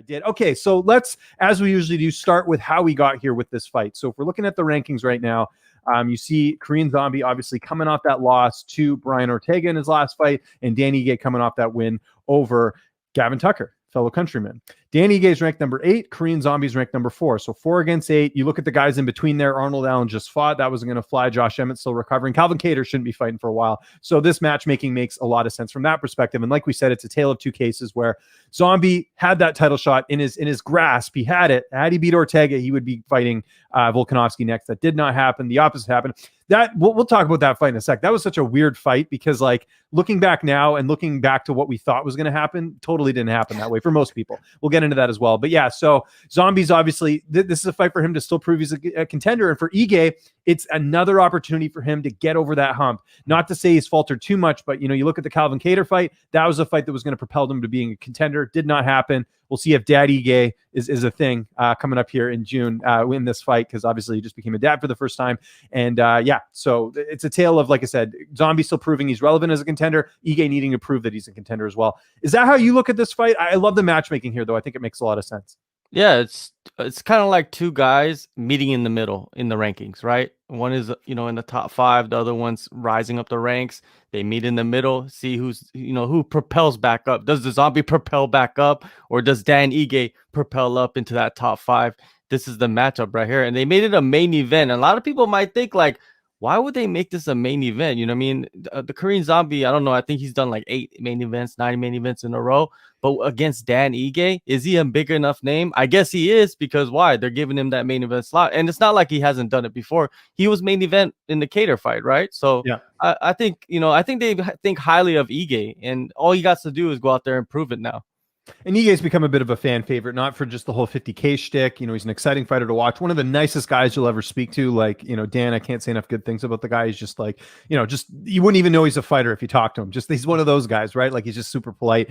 did. Okay, so let's, as we usually do, start with how we got here with this fight. So if we're looking at the rankings right now, you see Korean Zombie obviously coming off that loss to Brian Ortega in his last fight, and Dan Ige coming off that win over Gavin Tucker, fellow countryman. Dan Ige is ranked number 8. Korean Zombie's ranked number 4. So 4 against 8. You look at the guys in between there. Arnold Allen just fought. That wasn't going to fly. Josh Emmett still recovering. Calvin Kattar shouldn't be fighting for a while. So this matchmaking makes a lot of sense from that perspective. And like we said, it's a tale of two cases where Zombie had that title shot in his grasp. He had it. Had he beat Ortega, he would be fighting Volkanovski next. That did not happen. The opposite happened. That we'll talk about that fight in a sec. That was such a weird fight because, like, looking back now and looking back to what we thought was going to happen, totally didn't happen that way for most people. We'll get into that as well. But yeah, so Zombie's obviously, this is a fight for him to still prove he's a contender. And for Ige, it's another opportunity for him to get over that hump. Not to say he's faltered too much, but, you look at the Calvin Kattar fight, that was a fight that was going to propel him to being a contender. Did not happen. We'll see if Dad Ige is a thing coming up here in June in this fight, because obviously he just became a dad for the first time. And so it's a tale of, like I said, Zombie still proving he's relevant as a contender, Ige needing to prove that he's a contender as well. Is that how you look at this fight? I love the matchmaking here, though. I think it makes a lot of sense. Yeah, it's kind of like two guys meeting in the middle in the rankings, right? One is, in the top 5, the other one's rising up the ranks. They meet in the middle, see who propels back up. Does the Zombie propel back up, or does Dan Ige propel up into that top 5? This is the matchup right here. And they made it a main event. And a lot of people might think, like, why would they make this a main event? You know what I mean? The Korean Zombie, I don't know. I think he's done like 8 main events, 9 main events in a row. But against Dan Ige, is he a big enough name? I guess he is, because why? They're giving him that main event slot. And it's not like he hasn't done it before. He was main event in the Kattar fight, right? So yeah. I think they think highly of Ige, and all he got to do is go out there and prove it now. And Ige's become a bit of a fan favorite, not for just the whole 50K shtick. He's an exciting fighter to watch. One of the nicest guys you'll ever speak to. Like, Dan, I can't say enough good things about the guy. He's just like, just, you wouldn't even know he's a fighter if you talk to him. Just, he's one of those guys, right? Like, he's just super polite.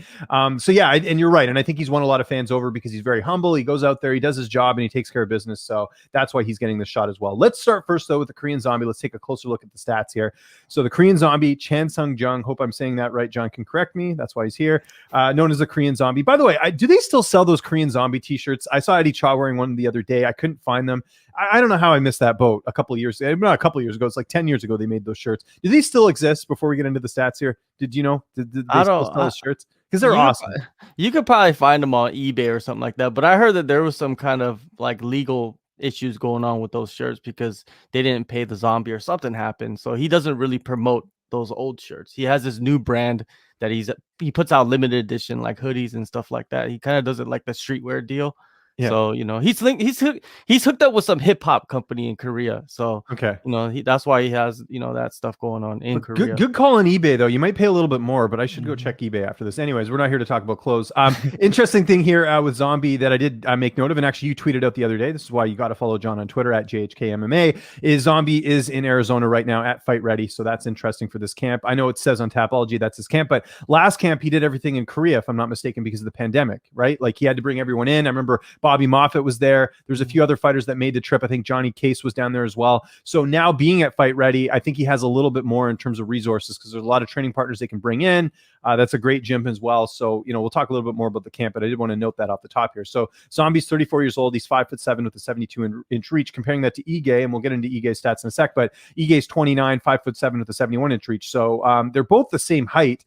So yeah, and you're right. And I think he's won a lot of fans over because he's very humble. He goes out there, he does his job, and he takes care of business. So that's why he's getting the shot as well. Let's start first, though, with the Korean Zombie. Let's take a closer look at the stats here. So the Korean Zombie, Chang Sung Jung, hope I'm saying that right. John can correct me. That's why he's here. Known as the Korean Zombie. By the way, do they still sell those Korean Zombie t-shirts? I saw Eddie Cha wearing one the other day. I couldn't find them. I don't know how I missed that boat a couple of years ago. Not a couple of years ago. It's like 10 years ago they made those shirts. Do these still exist before we get into the stats here? Did you know? Did they still sell those shirts? Because they're awesome. You could probably find them on eBay or something like that. But I heard that there was some kind of like legal issues going on with those shirts because they didn't pay the Zombie or something happened. So he doesn't really promote those old shirts. He has this new brand that he puts out limited edition like hoodies and stuff like that. He kind of does it like the streetwear deal. Yeah. So he's hooked up with some hip hop company in Korea. So okay, that's why he has that stuff going on in Korea. Good call on eBay though. You might pay a little bit more, but I should go check eBay after this. Anyways, we're not here to talk about clothes. Interesting thing here with Zombie that I did make note of, and actually you tweeted out the other day. This is why you got to follow John on Twitter at JHKMMA. Is Zombie is in Arizona right now at Fight Ready, so that's interesting for this camp. I know it says on Tapology that's his camp, but last camp he did everything in Korea, if I'm not mistaken, because of the pandemic, right? Like he had to bring everyone in. I remember Bobby Moffett was there. There's a few other fighters that made the trip. I think Johnny Case was down there as well. So now being at Fight Ready, I think he has a little bit more in terms of resources because there's a lot of training partners they can bring in. That's a great gym as well. So, we'll talk a little bit more about the camp, but I did want to note that off the top here. So Zombie's 34 years old. He's 5'7" with a 72-inch reach. Comparing that to Ige, and we'll get into Ige's stats in a sec, but Ige's 29, 5'7" with a 71-inch reach. So they're both the same height.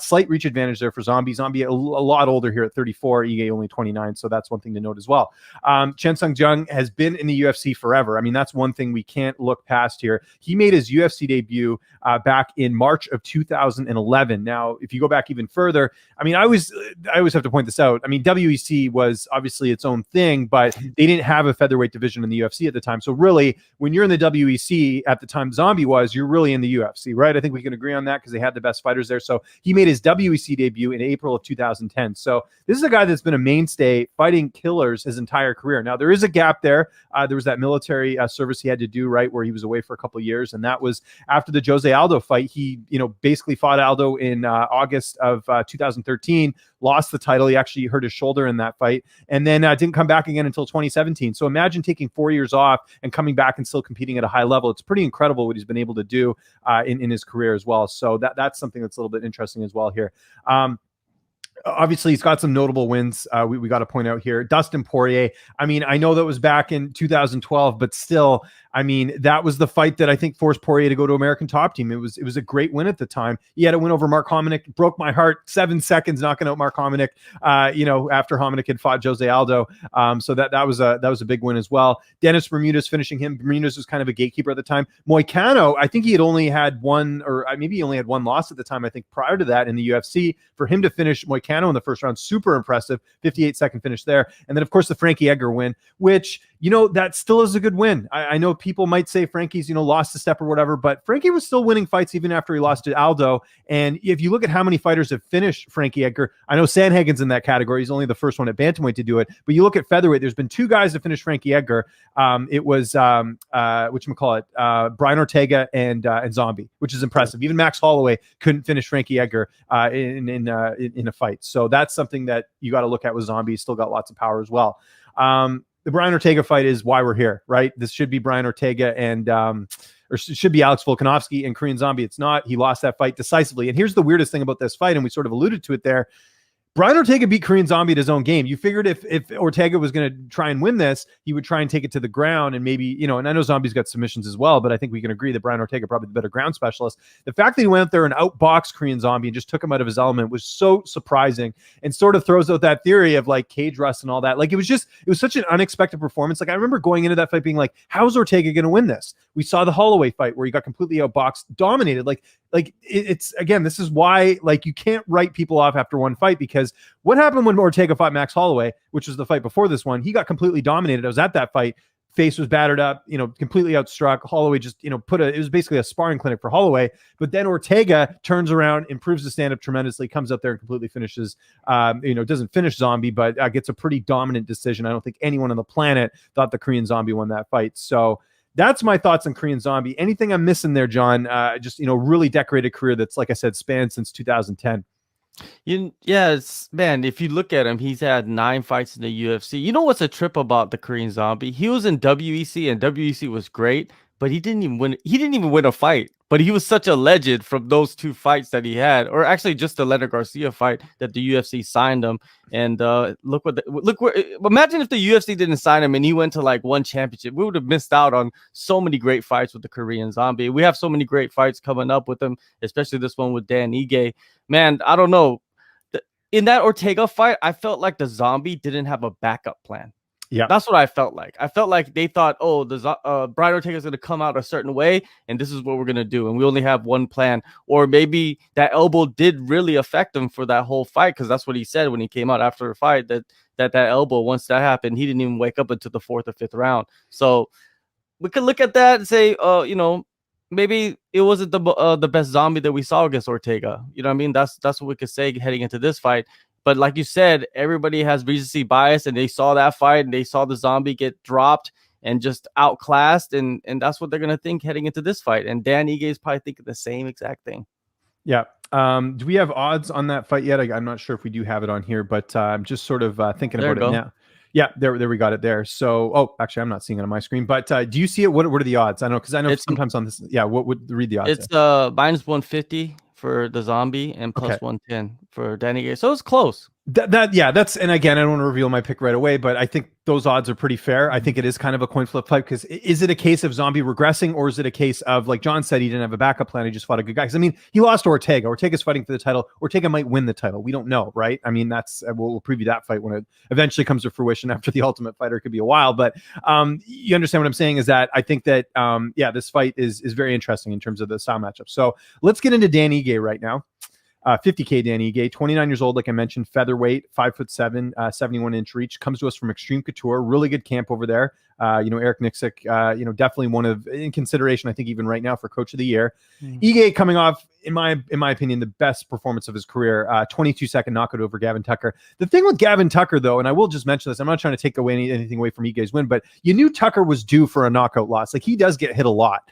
Slight reach advantage there for Zombie. Zombie a lot older here at 34. Ige only 29. So that's one thing to note as well. Chang Sung Jung has been in the UFC forever. I mean, that's one thing we can't look past here. He made his UFC debut back in March of 2011. Now, if you go back even further, I mean, I always have to point this out. I mean, WEC was obviously its own thing, but they didn't have a featherweight division in the UFC at the time. So really, when you're in the WEC at the time Zombie was, you're really in the UFC, right? I think we can agree on that because they had the best fighters there. So he made his WEC debut in April of 2010. So this is a guy that's been a mainstay fighting killers his entire career. Now, there is a gap there. There was that military service he had to do, right, where he was away for a couple of years, and that was after the Jose Aldo fight. He, basically fought Aldo in August of 2013, lost the title. He actually hurt his shoulder in that fight, and then didn't come back again until 2017. So imagine taking 4 years off and coming back and still competing at a high level. It's pretty incredible what he's been able to do in his career as well. So that's something that's a little bit interesting as well here. Obviously, he's got some notable wins. We got to point out here. Dustin Poirier. I mean, I know that was back in 2012, but still, I mean, that was the fight that I think forced Poirier to go to American Top Team. It was a great win at the time. He had a win over Mark Hominick. Broke my heart. 7 seconds knocking out Mark Hominick. After Hominick had fought Jose Aldo. So that was a big win as well. Dennis Bermudez finishing him. Bermudez was kind of a gatekeeper at the time. Moicano, I think he had only had one, or maybe he only had one loss at the time. I think prior to that in the UFC, for him to finish Moicano in the first round, super impressive. 58-second finish there. And then, of course, the Frankie Edgar win, which, that still is a good win. I know people might say Frankie's, lost a step or whatever, but Frankie was still winning fights even after he lost to Aldo. And if you look at how many fighters have finished Frankie Edgar, I know Sandhagen's in that category. He's only the first one at bantamweight to do it. But you look at featherweight, there's been 2 guys that finished Frankie Edgar. It was, Brian Ortega and Zombie, which is impressive. Even Max Holloway couldn't finish Frankie Edgar in a fight. So that's something that you got to look at with Zombie. He's still got lots of power as well. The Brian Ortega fight is why we're here, right? This should be Brian Ortega and or should be Alex Volkanovski and Korean Zombie. It's not. He lost that fight decisively. And here's the weirdest thing about this fight, and we sort of alluded to it there. Brian Ortega beat Korean Zombie at his own game. You figured if Ortega was going to try and win this, he would try and take it to the ground and maybe, and I know Zombie's got submissions as well, but I think we can agree that Brian Ortega probably the better ground specialist. The fact that he went out there and outboxed Korean Zombie and just took him out of his element was so surprising and sort of throws out that theory of like cage rust and all that. Like it was such an unexpected performance. Like I remember going into that fight being like, how's Ortega going to win this? We saw the Holloway fight where he got completely outboxed, dominated. It's again, this is why you can't write people off after one fight, because what happened when Ortega fought Max Holloway, which was the fight before this one, he got completely dominated. I was at that fight. Face was battered up, completely outstruck. Holloway just, it was basically a sparring clinic for Holloway. But then Ortega turns around, improves the stand-up tremendously, comes up there and completely finishes, doesn't finish Zombie, but gets a pretty dominant decision. I don't think anyone on the planet thought the Korean Zombie won that fight. So that's my thoughts on Korean Zombie. Anything I'm missing there, John? Really decorated career that's, like I said, spanned since 2010. Man, if you look at him, he's had 9 fights in the UFC. You know what's a trip about the Korean Zombie? He was in WEC, and WEC was great, but he didn't even win a fight. But he was such a legend from those 2 fights that he had, or actually just the Leonard Garcia fight that the UFC signed him. And imagine if the UFC didn't sign him and he went to like one championship. We would have missed out on so many great fights with the Korean Zombie. We have so many great fights coming up with him, especially this one with Dan Ige. Man, I don't know. In that Ortega fight, I felt like the Zombie didn't have a backup plan. Yeah, that's what I felt like. I felt like they thought, Brian Ortega is going to come out a certain way, and this is what we're going to do, and we only have one plan. Or maybe that elbow did really affect him for that whole fight, because that's what he said when he came out after the fight, that elbow, once that happened, he didn't even wake up until the 4th or 5th round. So we could look at that and say, maybe it wasn't the best Zombie that we saw against Ortega. You know what I mean? That's what we could say heading into this fight. But like you said, everybody has recency bias, and they saw that fight and they saw the Zombie get dropped and just outclassed, and that's what they're gonna think heading into this fight. And Dan Ige is probably thinking the same exact thing. Yeah. Do we have odds on that fight yet? I'm not sure if we do have it on here, but I'm just sort of thinking about it now. Yeah, there we got it there. So, actually, I'm not seeing it on my screen, but do you see it? What are the odds? I know, because I know sometimes on this. Yeah, what would read the odds? It's minus 150 for the Zombie and plus 110 for Danny Gay. So it's close. That's, and again, I don't want to reveal my pick right away, but I think those odds are pretty fair. I think it is kind of a coin flip fight, because is it a case of Zombie regressing, or is it a case of, like John said, he didn't have a backup plan, he just fought a good guy? Because I mean, he lost to Ortega. Ortega's fighting for the title. Ortega might win the title. We don't know, right? I mean, that's we'll preview that fight when it eventually comes to fruition after the Ultimate Fighter. It could be a while, but you understand what I'm saying, is that I think that this fight is very interesting in terms of the style matchup. So let's get into Dan Ige right now. 50K Dan Ige, 29 years old, like I mentioned, featherweight, 5'7", 71-inch reach, comes to us from Extreme Couture, really good camp over there. Eric Nixick, definitely one of, in consideration, I think even right now, for Coach of the Year. Ige coming off, in my opinion, the best performance of his career, 22-second knockout over Gavin Tucker. The thing with Gavin Tucker, though, and I will just mention this, I'm not trying to take away anything away from Ige's win, but you knew Tucker was due for a knockout loss. Like, he does get hit a lot.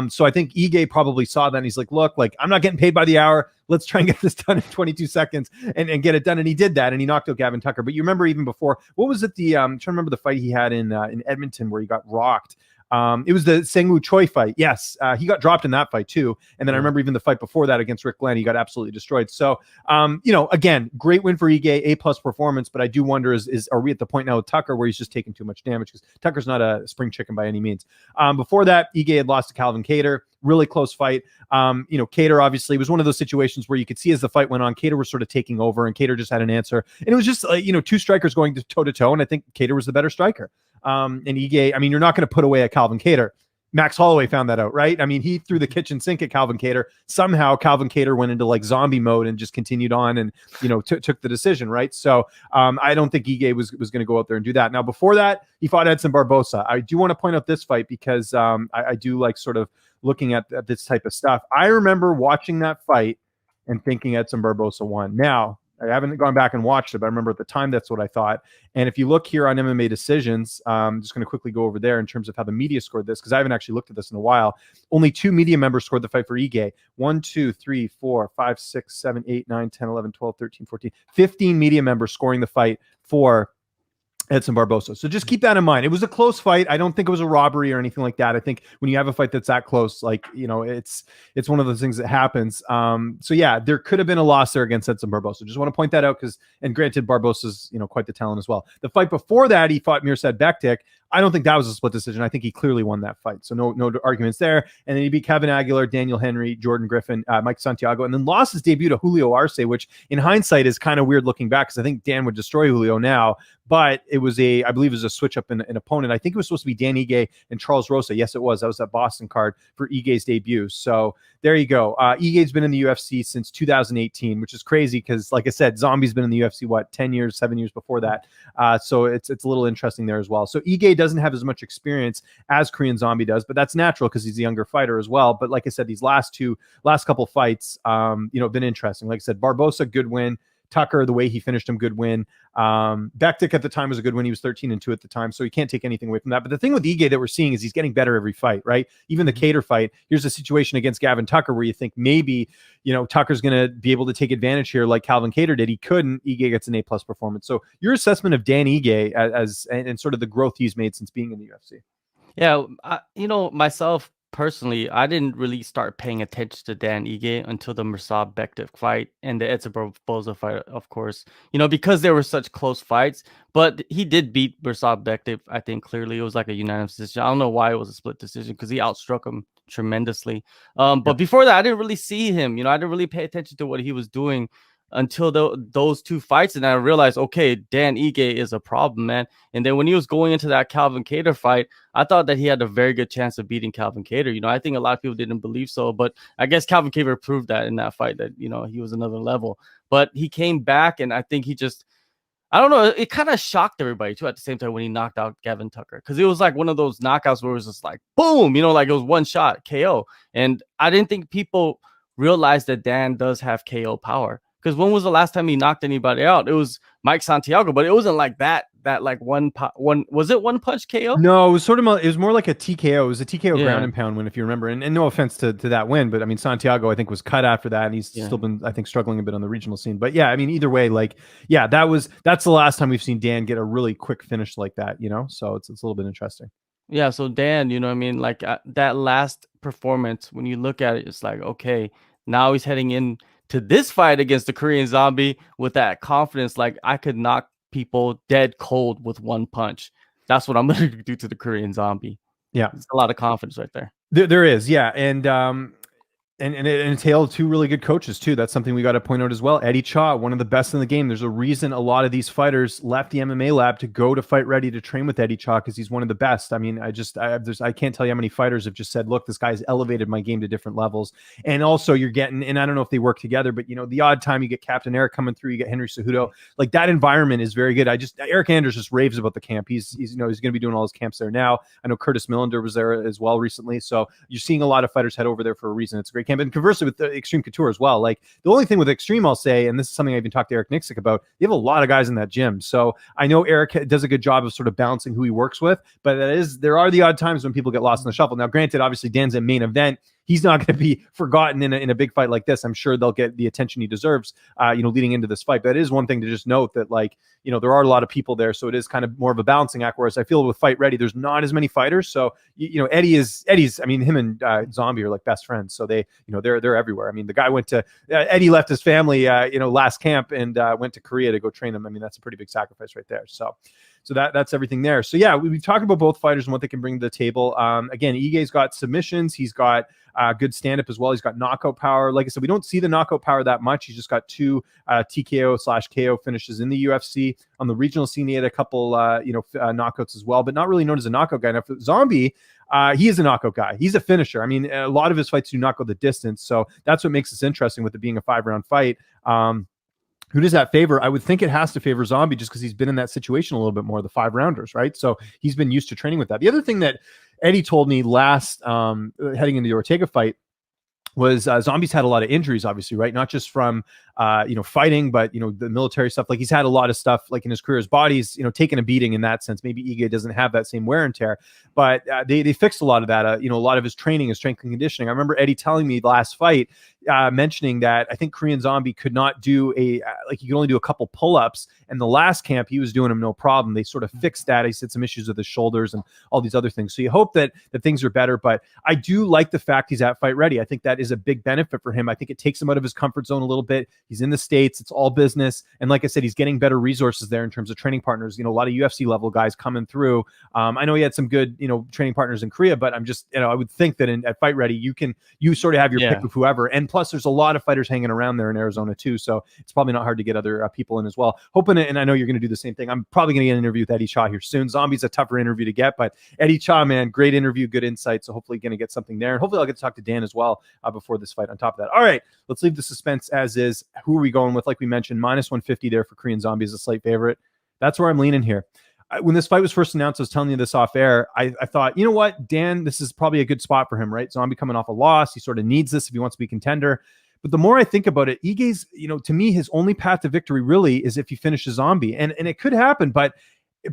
So I think Ige probably saw that, and he's like, look, I'm not getting paid by the hour. Let's try and get this done in 22 seconds and get it done. And he did that, and he knocked out Gavin Tucker. But you remember even before, what was it? I'm trying to remember the fight he had in Edmonton where he got rocked. It was the Sangwoo Choi fight. Yes, he got dropped in that fight too. And then I remember even the fight before that against Rick Glenn, he got absolutely destroyed. So, again, great win for Ige, A+ performance. But I do wonder, are we at the point now with Tucker where he's just taking too much damage? Because Tucker's not a spring chicken by any means. Before that, Ige had lost to Calvin Kattar. Really close fight. Kattar obviously was one of those situations where you could see as the fight went on, Kattar was sort of taking over and Kattar just had an answer. And it was just, two strikers going toe to toe. And I think Kattar was the better striker. And Ige, you're not going to put away a Calvin Kattar. Max Holloway found that out, right? He threw the kitchen sink at Calvin Kattar. Somehow Calvin Kattar went into like zombie mode and just continued on and, took the decision, right? So I don't think Ige was going to go out there and do that. Now, before that, he fought Edson Barbosa. I do want to point out this fight because I do like sort of looking at this type of stuff. I remember watching that fight and thinking Edson Barbosa won. Now, I haven't gone back and watched it, but I remember at the time that's what I thought. And if you look here on MMA decisions, I'm just going to quickly go over there in terms of how the media scored this, because I haven't actually looked at this in a while. Only 2 media members scored the fight for Ige. 1, 2, 3, 4, 5, 6, 7, 8, 9, 10, 11, 12, 13, 14, 15 media members scoring the fight for Edson Barbosa. So just keep that in mind. It was a close fight. I don't think it was a robbery or anything like that. I think when you have a fight that's that close, it's one of those things that happens. So yeah, there could have been a loss there against Edson Barbosa. Just want to point that out and granted, Barbosa's, quite the talent as well. The fight before that, he fought Mirsad Bektik. I don't think that was a split decision. I think he clearly won that fight. So no arguments there. And then he beat Kevin Aguilar, Daniel Henry, Jordan Griffin, Mike Santiago, and then lost his debut to Julio Arce, which in hindsight is kind of weird looking back because I think Dan would destroy Julio now. But I believe it was a switch up in an opponent. I think it was supposed to be Dan Ige and Charles Rosa. Yes, it was. That was that Boston card for Ige's debut. So there you go. Ige's been in the UFC since 2018, which is crazy because, like I said, Zombie's been in the UFC, 7 years before that. So it's a little interesting there as well. So Ige doesn't have as much experience as Korean Zombie does, but that's natural because he's a younger fighter as well. But like I said, these last couple fights, been interesting. Like I said, Barbosa, good win. Tucker, the way he finished him, good win. Bektik at the time was a good win. He was 13-2 at the time, so you can't take anything away from that. But the thing with Ige that we're seeing is he's getting better every fight, right? Even the Kattar fight, here's a situation against Gavin Tucker where you think maybe, Tucker's going to be able to take advantage here like Calvin Kattar did. He couldn't. Ige gets an A+ performance. So your assessment of Dan Ige and sort of the growth he's made since being in the UFC. Yeah, myself personally, I didn't really start paying attention to Dan Ige until the Mirsad Bektik fight and the Edson Barbosa fight, of course. Because there were such close fights, but he did beat Mirsad Bektik. I think clearly it was like a unanimous decision. I don't know why it was a split decision because he outstruck him tremendously. But before that, I didn't really see him. I didn't really pay attention to what he was doing until those 2 fights, and I realized, okay, Dan Ige is a problem, man. And then when he was going into that Calvin Kattar fight, I thought that he had a very good chance of beating Calvin Kattar. I think a lot of people didn't believe so, but I guess Calvin Kattar proved that in that fight that he was another level. But he came back, and I think he just, I don't know, it kind of shocked everybody too at the same time when he knocked out Gavin Tucker, because it was like one of those knockouts where it was just like boom, like it was one shot KO, and I didn't think people realized that Dan does have KO power. Because when was the last time he knocked anybody out? It was Mike Santiago, but it wasn't like that. That like one was it one punch KO? No, it was it was more like a TKO. It was a TKO ground and pound win, if you remember. And no offense to that win, but Santiago I think was cut after that, and he's still been I think struggling a bit on the regional scene. But yeah, either way, that's the last time we've seen Dan get a really quick finish like that. So it's a little bit interesting. Yeah, so Dan, that last performance, when you look at it, it's like, okay, now he's heading in to this fight against the Korean Zombie with that confidence, like I could knock people dead cold with one punch. That's what I'm going to do to the Korean Zombie. Yeah, it's a lot of confidence right there. There is, yeah, and it entailed 2 really good coaches too. That's something we got to point out as well. Eddie Cha, one of the best in the game. There's a reason a lot of these fighters left the MMA lab to go to Fight Ready to train with Eddie Cha because he's one of the best. I can't tell you how many fighters have just said, look, this guy's elevated my game to different levels. And also you're getting, and I don't know if they work together, but the odd time you get Captain Eric coming through, you get Henry Cejudo, like that environment is very good. Eric Anders just raves about the camp. He's going to be doing all his camps there now. I know Curtis Millender was there as well recently. So you're seeing a lot of fighters head over there for a reason. It's a great camp. And conversely with the Extreme Couture as well, like the only thing with Extreme I'll say, and this is something I even talked to Eric Nixick about, they have a lot of guys in that gym. So I know Eric does a good job of sort of balancing who he works with, but there are the odd times when people get lost in the shuffle. Now granted, obviously Dan's a main event. he's not going to be forgotten in a big fight like this. I'm sure they'll get the attention he deserves, leading into this fight. But it is one thing to just note that, like, there are a lot of people there, so it is kind of more of a balancing act. Whereas I feel with Fight Ready, there's not as many fighters. So Eddie's. I mean, him and Zombie are like best friends. So they, they're everywhere. I mean, the guy went to Eddie left his family, last camp and went to Korea to go train them. I mean, that's a pretty big sacrifice right there. So that's everything there. So yeah, we've talked about both fighters and what they can bring to the table. Again, Ige's got submissions. He's got good stand-up as well. He's got knockout power. Like I said, we don't see the knockout power that much. He's just got 2 TKO/KO finishes in the UFC. On the regional scene, he had a couple, knockouts as well, but not really known as a knockout guy. Now, for Zombie, he is a knockout guy. He's a finisher. I mean, a lot of his fights do not go the distance. So that's what makes this interesting with it being a 5-round fight. Who does that favor? I would think it has to favor Zombie just because he's been in that situation a little bit more, the 5-rounders, right? So he's been used to training with that. The other thing that Eddie told me last, heading into the Ortega fight, was Zombie's had a lot of injuries, obviously, right? Not just from, fighting, but, the military stuff. Like, he's had a lot of stuff, like, in his career. His body's, taken a beating in that sense. Maybe Ige doesn't have that same wear and tear, but they fixed a lot of that. A lot of his training, his strength and conditioning. I remember Eddie telling me last fight, mentioning that I think Korean Zombie could not do he could only do a couple pull-ups, and the last camp he was doing them no problem. They sort of fixed that. He said some issues with his shoulders and all these other things. So you hope that things are better, but I do like the fact he's at Fight Ready. I think that is a big benefit for him. I think it takes him out of his comfort zone a little bit. He's in the States. It's all business. And like I said, he's getting better resources there in terms of training partners. A lot of UFC level guys coming through. I know he had some good, training partners in Korea, but I'm just, I would think that at Fight Ready, you sort of have your pick of whoever. And plus there's a lot of fighters hanging around there in Arizona too. So it's probably not hard to get other people in as well. Hoping it, and I know you're going to do the same thing. I'm probably going to get an interview with Eddie Cha here soon. Zombie's a tougher interview to get, but Eddie Cha, man, great interview, good insight. So hopefully going to get something there. And hopefully I'll get to talk to Dan as well before this fight on top of that. All right, let's leave the suspense as is. Who are we going with? Like we mentioned, -150 there for Korean Zombie as a slight favorite. That's where I'm leaning here. When this fight was first announced, I was telling you this off air. I thought, you know what, Dan, this is probably a good spot for him, right? Zombie coming off a loss. He sort of needs this if he wants to be contender. But the more I think about it, Ige's, to me, his only path to victory really is if he finishes Zombie. And it could happen, but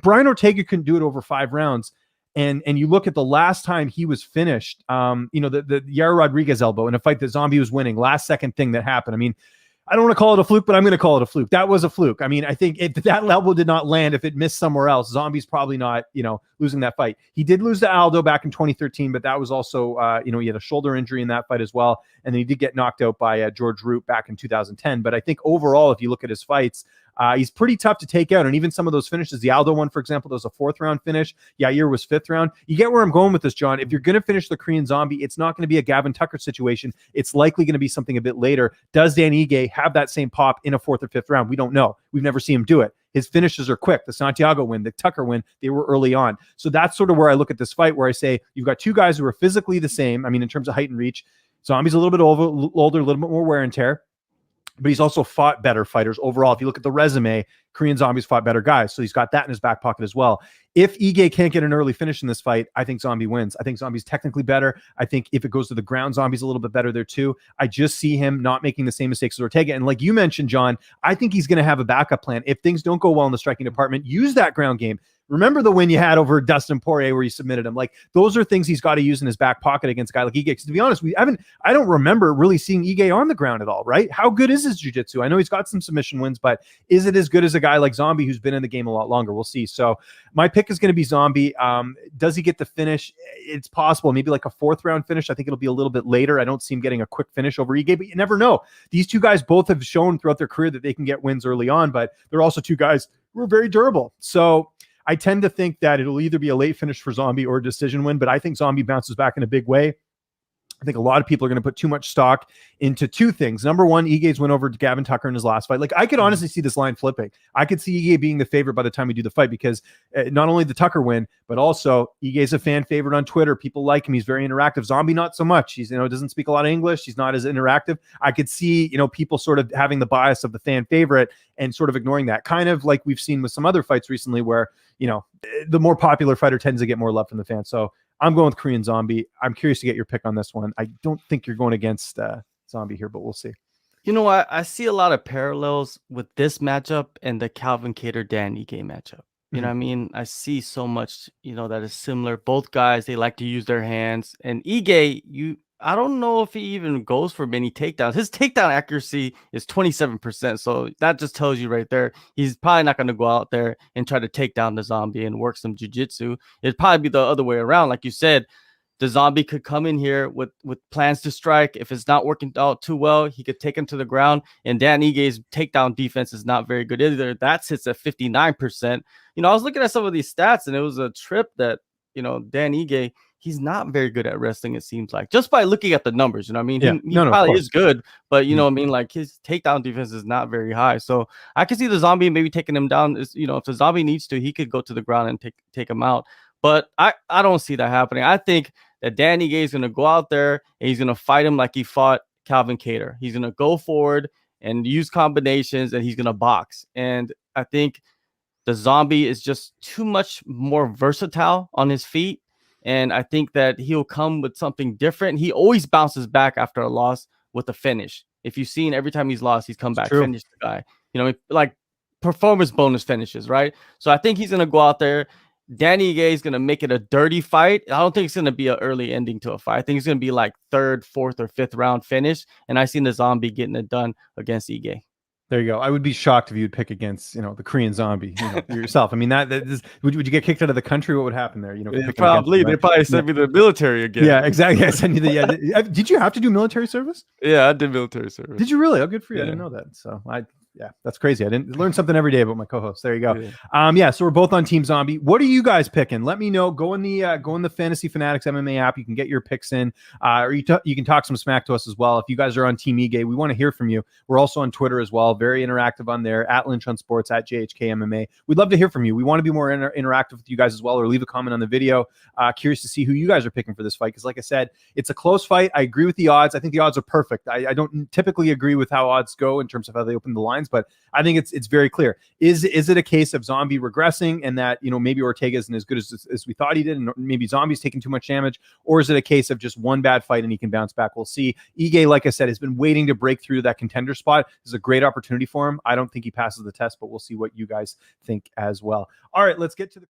Brian Ortega couldn't do it over 5 rounds. And you look at the last time he was finished, the Yair Rodriguez elbow in a fight that Zombie was winning, last second thing that happened. I mean, I don't want to call it a fluke, but I'm going to call it a fluke. That was a fluke. I mean, I think if that elbow did not land, if it missed somewhere else, Zombie's probably not, losing that fight. He did lose to Aldo back in 2013, but that was also, he had a shoulder injury in that fight as well. And then he did get knocked out by George Root back in 2010. But I think overall, if you look at his fights, he's pretty tough to take out. And even some of those finishes, the Aldo one, for example, that was a 4th round finish. Yair was 5th round. You get where I'm going with this, John. If you're going to finish the Korean Zombie, it's not going to be a Gavin Tucker situation. It's likely going to be something a bit later. Does Dan Ige have that same pop in a 4th or 5th round? We don't know. We've never seen him do it. His finishes are quick. The Santiago win, the Tucker win, they were early on. So that's sort of where I look at this fight, where I say you've got 2 guys who are physically the same. I mean, in terms of height and reach, Zombie's a little bit older, a little bit more wear and tear, but he's also fought better fighters overall. If you look at the resume, Korean Zombie's fought better guys. So he's got that in his back pocket as well. If Ige can't get an early finish in this fight, I think Zombie wins. I think Zombie's technically better. I think if it goes to the ground, Zombie's a little bit better there too. I just see him not making the same mistakes as Ortega. And like you mentioned, John, I think he's going to have a backup plan. If things don't go well in the striking department, use that ground game. Remember the win you had over Dustin Poirier where you submitted him. Like, those are things he's got to use in his back pocket against a guy like Ige. Because to be honest, I don't remember really seeing Ige on the ground at all, right? How good is his jiu-jitsu? I know he's got some submission wins, but is it as good as a guy like Zombie who's been in the game a lot longer? We'll see. So my pick is going to be Zombie. Does he get the finish? It's possible. Maybe like a 4th round finish. I think it'll be a little bit later. I don't see him getting a quick finish over Ige, but you never know. These 2 guys both have shown throughout their career that they can get wins early on, but they're also 2 guys who are very durable. So I tend to think that it'll either be a late finish for Zombie or a decision win, but I think Zombie bounces back in a big way. I think a lot of people are going to put too much stock into 2 things. Number one, Ige's win over Gavin Tucker in his last fight. Like, I could honestly see this line flipping. I could see Ige being the favorite by the time we do the fight, because not only the Tucker win, but also Ige's a fan favorite on Twitter. People like him. He's very interactive. Zombie, not so much. He's, doesn't speak a lot of English. He's not as interactive. I could see, people sort of having the bias of the fan favorite and sort of ignoring that, kind of like we've seen with some other fights recently where, the more popular fighter tends to get more love from the fans. So I'm going with Korean Zombie. I'm curious to get your pick on this one. I don't think you're going against Zombie here, but we'll see. I see a lot of parallels with this matchup and the Calvin Kattar Dan Ige matchup. You know what I mean? I see so much, that is similar. Both guys, they like to use their hands. And Ige, I don't know if he even goes for many takedowns. His takedown accuracy is 27%. So that just tells you right there, he's probably not going to go out there and try to take down the zombie and work some jiu-jitsu. It'd probably be the other way around. Like you said, the zombie could come in here with plans to strike. If it's not working out too well, he could take him to the ground. And Dan Ige's takedown defense is not very good either. That sits at 59%. I was looking at some of these stats, and it was a trip that, Dan Ige, he's not very good at wrestling, it seems like, just by looking at the numbers. I mean, Yeah. he No, probably is good, but Mhm. I mean, like, his takedown defense is not very high. So I can see the zombie maybe taking him down. If the zombie needs to, he could go to the ground and take him out. But I don't see that happening. I think that Danny Gay is going to go out there and he's going to fight him like he fought Calvin Kattar. He's going to go forward and use combinations, and he's going to box. And I think the zombie is just too much more versatile on his feet. And I think that he'll come with something different. He always bounces back after a loss with a finish. If you've seen, every time he's lost, he's come back, finished the guy. Like performance bonus finishes, right? So I think he's going to go out there. Danny Gay is going to make it a dirty fight. I don't think it's going to be an early ending to a fight. I think it's going to be like third, fourth, or fifth round finish. And I seen the zombie getting it done against Ige. There you go. I would be shocked if you'd pick against, the Korean zombie, yourself. I mean, that is, would you get kicked out of the country? What would happen there? Probably. They probably sent me to the military again. Yeah, exactly. I sent you did you have to do military service? Yeah, I did military service. Did you really? Oh, good for you. Yeah. I didn't know that. So that's crazy. I didn't learn something every day about my co-host. There you go. Yeah. So we're both on Team Zombie. What are you guys picking? Let me know. Go in the Fantasy Fanatics MMA app. You can get your picks in, or you can talk some smack to us as well. If you guys are on Team Ige, we want to hear from you. We're also on Twitter as well. Very interactive on there, at Lynch on Sports, at JHK MMA. We'd love to hear from you. We want to be more interactive with you guys as well, or leave a comment on the video. Curious to see who you guys are picking for this fight, because like I said, it's a close fight. I agree with the odds. I think the odds are perfect. I don't typically agree with how odds go in terms of how they open the lines, but I think it's very clear. Is it a case of Zombie regressing and that maybe Ortega isn't as good as we thought he did, and maybe Zombie's taking too much damage, or is it a case of just one bad fight and he can bounce back? We'll see. Ige, like I said, has been waiting to break through that contender spot. This is a great opportunity for him. I don't think he passes the test, but we'll see what you guys think as well. All right, let's get to the